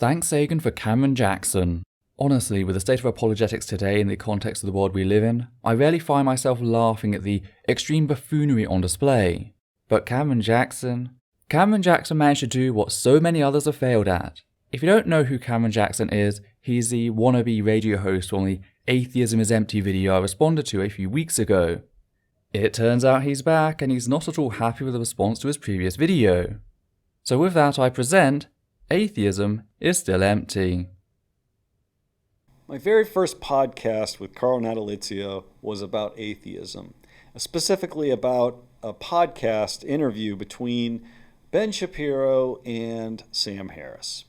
Thanks Sagan for Cameron Jackson. Honestly, with the state of apologetics today in the context of the world we live in, I rarely find myself laughing at the extreme buffoonery on display. But Cameron Jackson managed to do what so many others have failed at. If you don't know who Cameron Jackson is, he's the wannabe radio host on the Atheism is Empty video I responded to a few weeks ago. It turns out he's back and he's not at all happy with the response to his previous video. So with that I present, Atheism is Still Empty. My very first podcast with Carl Natalizio was about atheism, specifically about a podcast interview between Ben Shapiro and Sam Harris.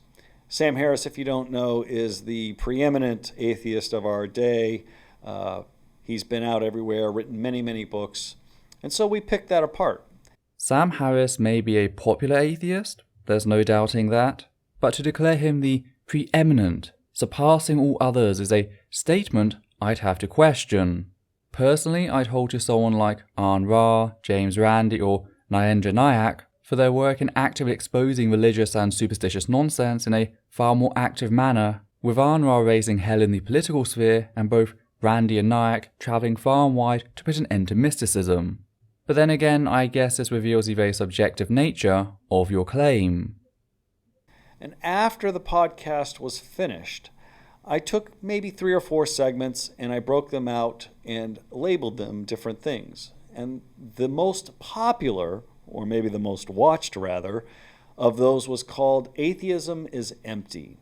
Sam Harris, if you don't know, is the preeminent atheist of our day. He's been out everywhere, written many, many books, and so we picked that apart. Sam Harris may be a popular atheist, there's no doubting that, but to declare him the preeminent, surpassing all others is a statement I'd have to question. Personally, I'd hold to someone like Ayn Rand, James Randi or Narendra Nayak for their work in actively exposing religious and superstitious nonsense in a far more active manner, with Ayn Rand raising hell in the political sphere and both Randi and Nayak travelling far and wide to put an end to mysticism. But then again, I guess this reveals the very subjective nature of your claim. And after the podcast was finished, I took maybe 3 or 4 segments and I broke them out and labeled them different things. And the most popular, or maybe the most watched rather, of those was called Atheism is Empty.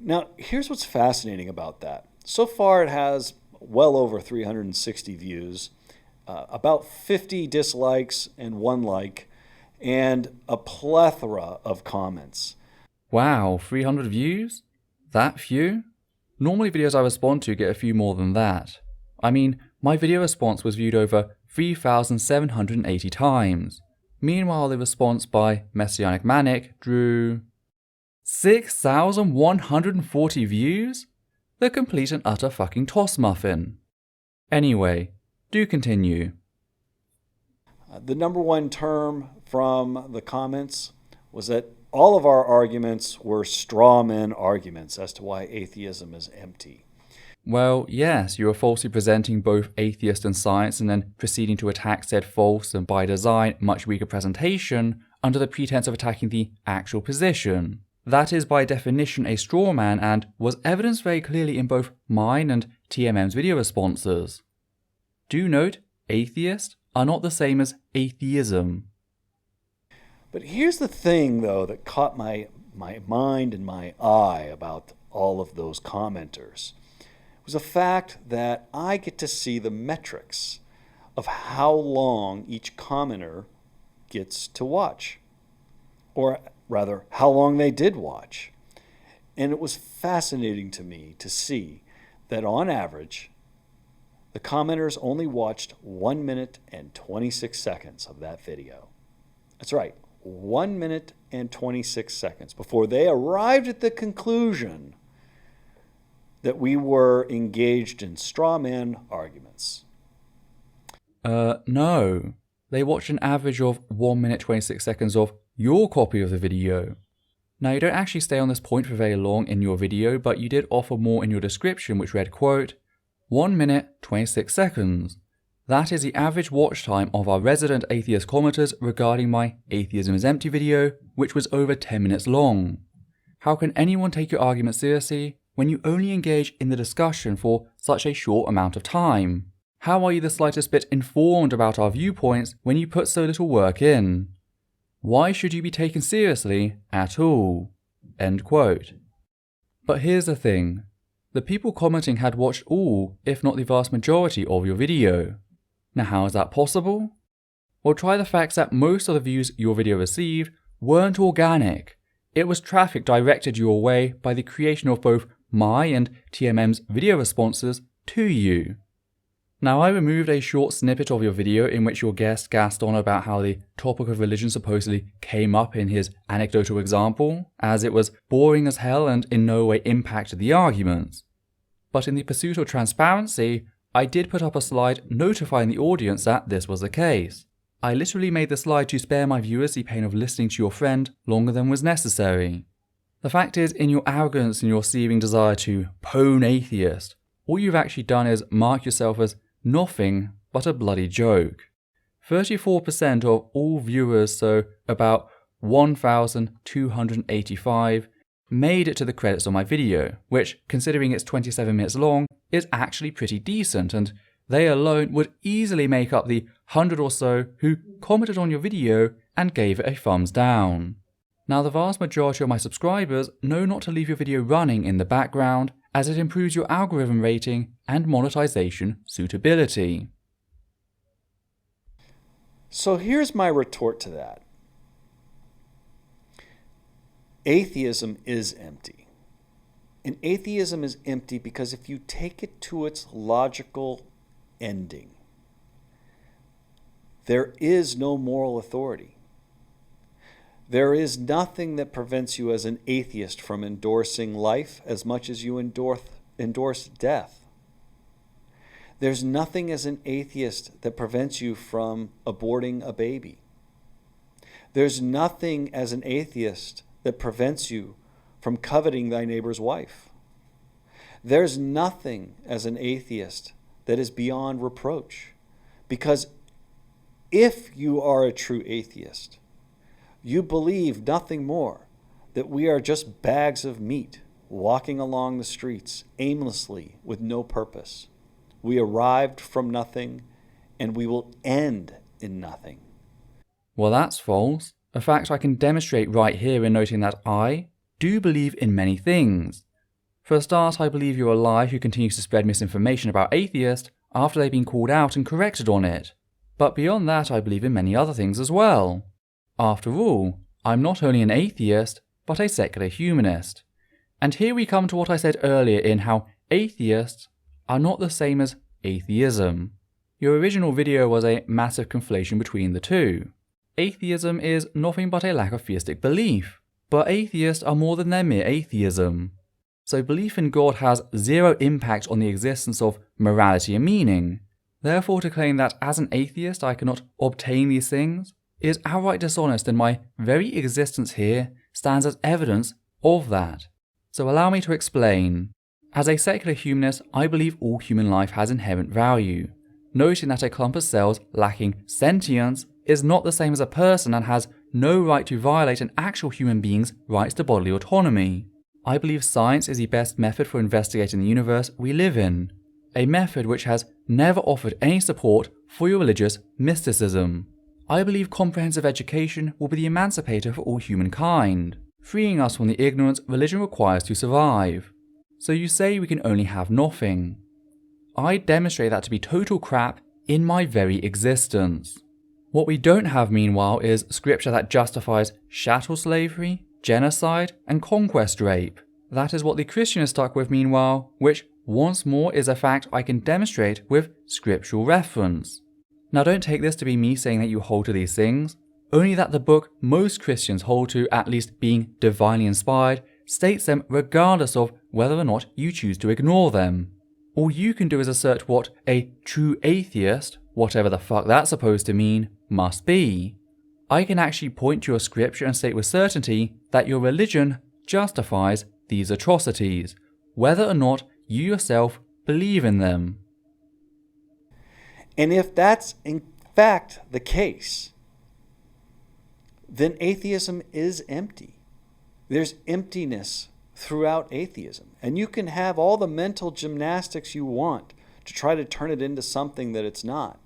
Now, here's what's fascinating about that. So far it has well over 360 views, about 50 dislikes and 1 like, and a plethora of comments. Wow, 300 views? That few? Normally videos I respond to get a few more than that. I mean, my video response was viewed over 3,780 times. Meanwhile, the response by TheMessianicManic drew 6,140 views? The complete and utter fucking toss muffin. Anyway, do continue. The number one term from the comments was that all of our arguments were straw man arguments as to why atheism is empty. Well, yes, you are falsely presenting both atheist and science and then proceeding to attack said false and by design much weaker presentation under the pretense of attacking the actual position. That is by definition a straw man and was evidenced very clearly in both mine and TMM's video responses. Do note, atheist are not the same as atheism. But here's the thing, though, that caught my mind and my eye about all of those commenters. It was the fact that I get to see the metrics of how long each commenter gets to watch. Or rather, how long they did watch. And it was fascinating to me to see that on average, the commenters only watched 1 minute and 26 seconds of that video. That's right, 1 minute and 26 seconds before they arrived at the conclusion that we were engaged in straw man arguments. No. They watched an average of 1 minute 26 seconds of your copy of the video. Now, you don't actually stay on this point for very long in your video, but you did offer more in your description, which read, quote, 1 minute 26 seconds. That is the average watch time of our resident atheist commenters regarding my Atheism is Empty video, which was over 10 minutes long. How can anyone take your argument seriously when you only engage in the discussion for such a short amount of time? How are you the slightest bit informed about our viewpoints when you put so little work in? Why should you be taken seriously at all? End quote. But here's the thing. The people commenting had watched all, if not the vast majority of your video. Now how is that possible? Well, try the facts that most of the views your video received weren't organic. It was traffic directed your way by the creation of both my and TMM's video responses to you. Now, I removed a short snippet of your video in which your guest gasped on about how the topic of religion supposedly came up in his anecdotal example, as it was boring as hell and in no way impacted the arguments. But in the pursuit of transparency, I did put up a slide notifying the audience that this was the case. I literally made the slide to spare my viewers the pain of listening to your friend longer than was necessary. The fact is, in your arrogance and your seething desire to pwn atheist, all you've actually done is mark yourself as nothing but a bloody joke. 34% of all viewers, so about 1,285, made it to the credits on my video, which, considering it's 27 minutes long, is actually pretty decent, and they alone would easily make up the 100 or so who commented on your video and gave it a thumbs down. Now, the vast majority of my subscribers know not to leave your video running in the background, as it improves your algorithm rating and monetization suitability. So here's my retort to that. Atheism is empty. And atheism is empty because if you take it to its logical ending, there is no moral authority. There is nothing that prevents you as an atheist from endorsing life as much as you endorse death. There's nothing as an atheist that prevents you from aborting a baby. There's nothing as an atheist that prevents you from coveting thy neighbor's wife. There's nothing as an atheist that is beyond reproach. Because if you are a true atheist, you believe nothing more, that we are just bags of meat walking along the streets aimlessly with no purpose. We arrived from nothing, and we will end in nothing. Well, that's false. A fact I can demonstrate right here in noting that I do believe in many things. For a start, I believe you're a liar who continues to spread misinformation about atheists after they've been called out and corrected on it. But beyond that, I believe in many other things as well. After all, I'm not only an atheist, but a secular humanist. And here we come to what I said earlier in how atheists are not the same as atheism. Your original video was a massive conflation between the two. Atheism is nothing but a lack of theistic belief, but atheists are more than their mere atheism. So belief in God has zero impact on the existence of morality and meaning. Therefore, to claim that as an atheist I cannot obtain these things is outright dishonest, and my very existence here stands as evidence of that. So allow me to explain. As a secular humanist, I believe all human life has inherent value, noting that a clump of cells lacking sentience is not the same as a person and has no right to violate an actual human being's rights to bodily autonomy. I believe science is the best method for investigating the universe we live in, a method which has never offered any support for your religious mysticism. I believe comprehensive education will be the emancipator for all humankind, freeing us from the ignorance religion requires to survive. So you say we can only have nothing. I demonstrate that to be total crap in my very existence. What we don't have, meanwhile, is scripture that justifies chattel slavery, genocide, and conquest rape. That is what the Christian is stuck with, meanwhile, which, once more, is a fact I can demonstrate with scriptural reference. Now, don't take this to be me saying that you hold to these things, only that the book most Christians hold to, at least being divinely inspired, states them regardless of whether or not you choose to ignore them. All you can do is assert what a true atheist, whatever the fuck that's supposed to mean, must be. I can actually point to your scripture and state with certainty that your religion justifies these atrocities, whether or not you yourself believe in them. And if that's in fact the case, then atheism is empty. There's emptiness throughout atheism. And you can have all the mental gymnastics you want to try to turn it into something that it's not.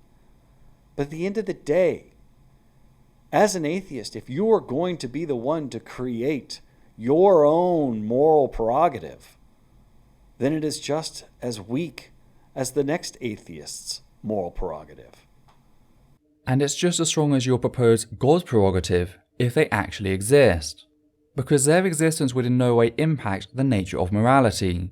But at the end of the day, as an atheist, if you are going to be the one to create your own moral prerogative, then it is just as weak as the next atheist's moral prerogative. And it's just as strong as your proposed God's prerogative if they actually exist, because their existence would in no way impact the nature of morality.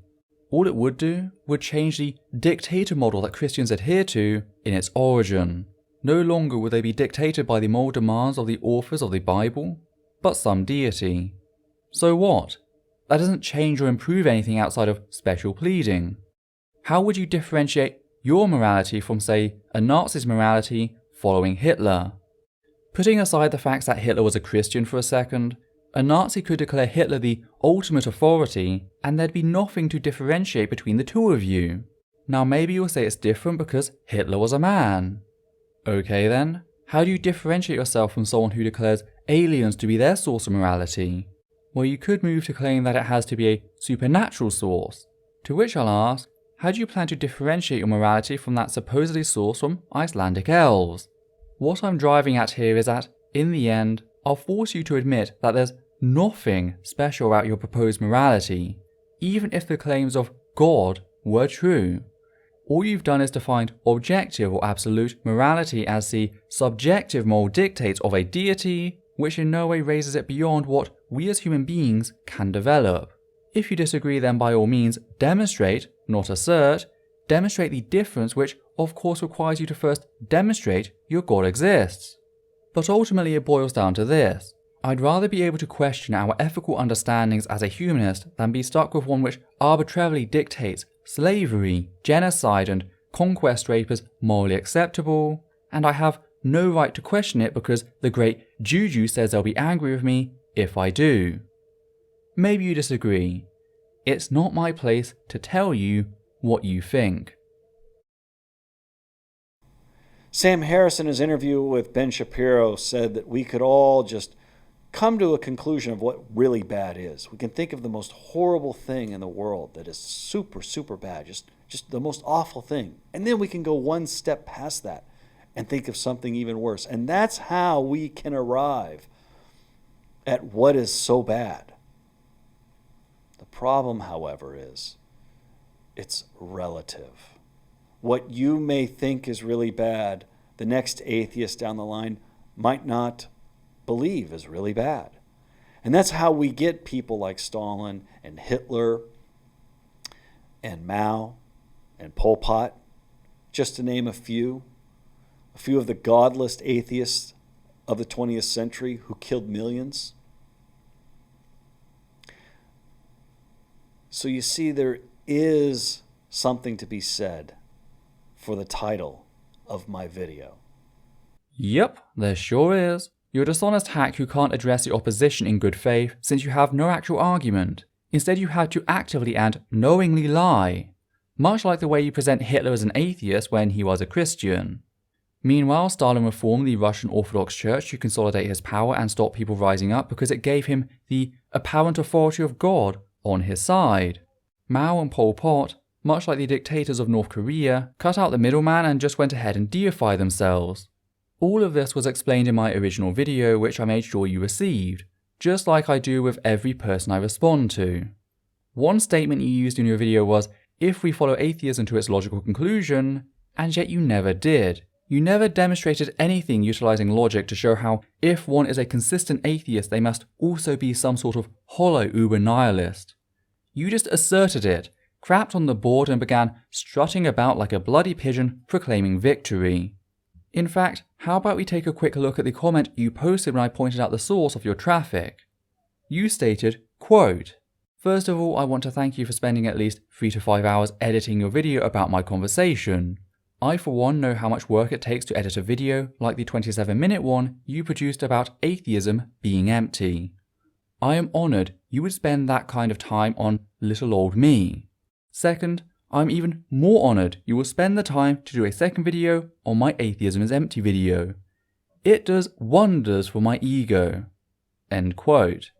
All it would do would change the dictator model that Christians adhere to in its origin. No longer would they be dictated by the moral demands of the authors of the Bible, but some deity. So what? That doesn't change or improve anything outside of special pleading. How would you differentiate your morality from, say, a Nazi's morality following Hitler? Putting aside the fact that Hitler was a Christian for a second, A Nazi could declare Hitler the ultimate authority, and there'd be nothing to differentiate between the two of you. Now maybe you'll say it's different because Hitler was a man. Okay then, how do you differentiate yourself from someone who declares aliens to be their source of morality? Well, you could move to claim that it has to be a supernatural source. To which I'll ask, how do you plan to differentiate your morality from that supposedly source from Icelandic elves? What I'm driving at here is that, in the end, I'll force you to admit that there's nothing special about your proposed morality, even if the claims of God were true. All you've done is defined objective or absolute morality as the subjective moral dictates of a deity, which in no way raises it beyond what we as human beings can develop. If you disagree, then by all means demonstrate, not assert, demonstrate the difference, which of course requires you to first demonstrate your God exists. But ultimately it boils down to this. I'd rather be able to question our ethical understandings as a humanist than be stuck with one which arbitrarily dictates slavery, genocide, and conquest rape as morally acceptable, and I have no right to question it because the great Juju says they'll be angry with me if I do. Maybe you disagree. It's not my place to tell you what you think. Sam Harris, in his interview with Ben Shapiro, said that we could all just come to a conclusion of what really bad is. We can think of the most horrible thing in the world that is super, super bad, just the most awful thing. And then we can go one step past that and think of something even worse. And that's how we can arrive at what is so bad. The problem, however, is it's relative. What you may think is really bad, the next atheist down the line might not believe is really bad. And that's how we get people like Stalin and Hitler and Mao and Pol Pot, just to name a few of the godless atheists of the 20th century who killed millions. So you see, there is something to be said for the title of my video. Yep, there sure is. You're a dishonest hack who can't address the opposition in good faith since you have no actual argument. Instead, you had to actively and knowingly lie, much like the way you present Hitler as an atheist when he was a Christian. Meanwhile, Stalin reformed the Russian Orthodox Church to consolidate his power and stop people rising up because it gave him the apparent authority of God on his side. Mao and Pol Pot, much like the dictators of North Korea, cut out the middleman and just went ahead and deified themselves. All of this was explained in my original video, which I made sure you received, just like I do with every person I respond to. One statement you used in your video was, if we follow atheism to its logical conclusion, and yet you never did. You never demonstrated anything utilizing logic to show how, if one is a consistent atheist, they must also be some sort of hollow uber nihilist. You just asserted it, crapped on the board, and began strutting about like a bloody pigeon proclaiming victory. In fact, how about we take a quick look at the comment you posted when I pointed out the source of your traffic? You stated, quote, "First of all, I want to thank you for spending at least 3 to 5 hours editing your video about my conversation. I for one know how much work it takes to edit a video like the 27-minute one you produced about atheism being empty. I am honoured you would spend that kind of time on little old me. Second, I'm even more honoured you will spend the time to do a second video on my atheism is empty video. It does wonders for my ego." End quote.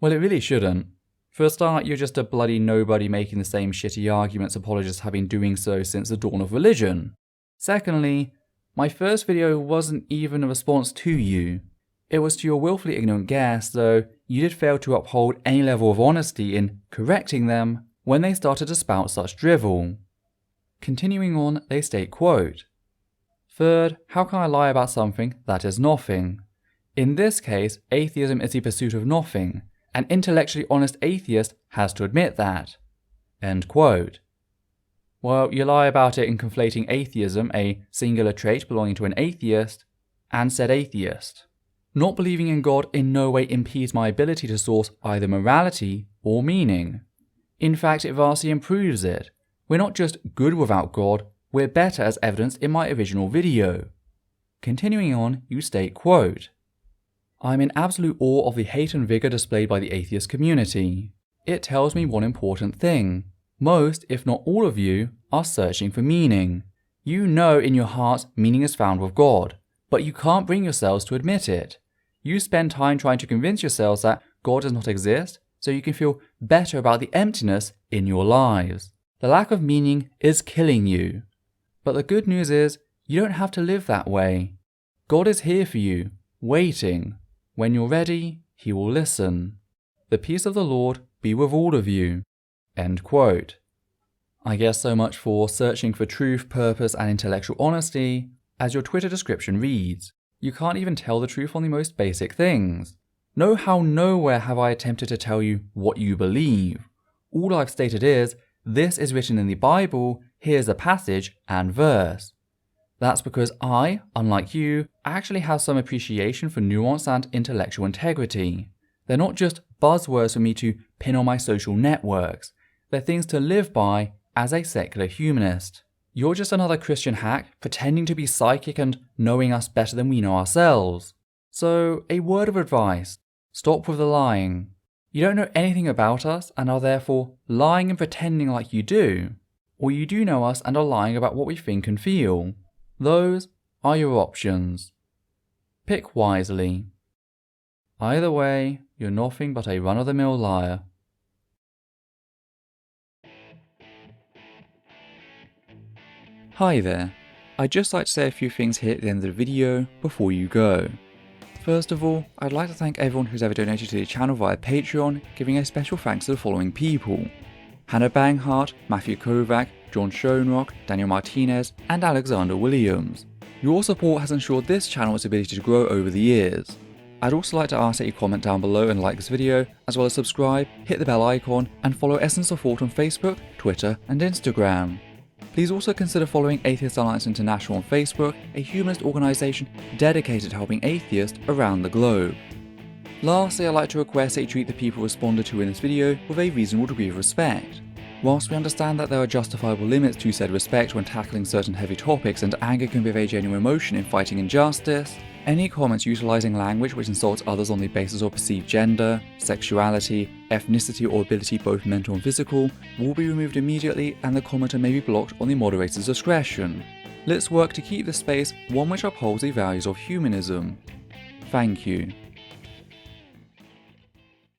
Well, it really shouldn't. For a start, you're just a bloody nobody making the same shitty arguments apologists have been doing so since the dawn of religion. Secondly, my first video wasn't even a response to you. It was to your willfully ignorant guests, though you did fail to uphold any level of honesty in correcting them when they started to spout such drivel. Continuing on, they state, quote, "Third, how can I lie about something that is nothing? In this case, atheism is the pursuit of nothing. An intellectually honest atheist has to admit that." End quote. Well, you lie about it in conflating atheism, a singular trait belonging to an atheist, and said atheist. Not believing in God in no way impedes my ability to source either morality or meaning. In fact, it vastly improves it. We're not just good without God, we're better, as evidenced in my original video. Continuing on, you state, quote, I'm in absolute awe of the hate and vigour displayed by the atheist community. It tells me one important thing. Most, if not all of you, are searching for meaning. You know in your heart meaning is found with God, but you can't bring yourselves to admit it. You spend time trying to convince yourselves that God does not exist, so you can feel better about the emptiness in your lives. The lack of meaning is killing you. But the good news is, you don't have to live that way. God is here for you, waiting. When you're ready, He will listen. The peace of the Lord be with all of you. End quote. I guess so much for searching for truth, purpose, and intellectual honesty. As your Twitter description reads, you can't even tell the truth on the most basic things. Know how nowhere have I attempted to tell you what you believe. All I've stated is, this is written in the Bible, here's a passage and verse. That's because I, unlike you, actually have some appreciation for nuance and intellectual integrity. They're not just buzzwords for me to pin on my social networks. They're things to live by as a secular humanist. You're just another Christian hack pretending to be psychic and knowing us better than we know ourselves. So, a word of advice. Stop with the lying. You don't know anything about us and are therefore lying and pretending like you do. Or you do know us and are lying about what we think and feel. Those are your options. Pick wisely. Either way, you're nothing but a run-of-the-mill liar. Hi there. I'd just like to say a few things here at the end of the video before you go. First of all, I'd like to thank everyone who's ever donated to the channel via Patreon, giving a special thanks to the following people: Hannah Banghart, Matthew Kovac, John Schoenrock, Daniel Martinez, and Alexander Williams. Your support has ensured this channel its ability to grow over the years. I'd also like to ask that you comment down below and like this video, as well as subscribe, hit the bell icon, and follow Essence of Thought on Facebook, Twitter, and Instagram. Please also consider following Atheists Alliance International on Facebook, a humanist organisation dedicated to helping atheists around the globe. Lastly, I'd like to request that you treat the people responded to in this video with a reasonable degree of respect. Whilst we understand that there are justifiable limits to said respect when tackling certain heavy topics and anger can be a very genuine emotion in fighting injustice, any comments utilising language which insults others on the basis of perceived gender, sexuality, ethnicity or ability both mental and physical will be removed immediately and the commenter may be blocked on the moderator's discretion. Let's work to keep this space one which upholds the values of humanism. Thank you.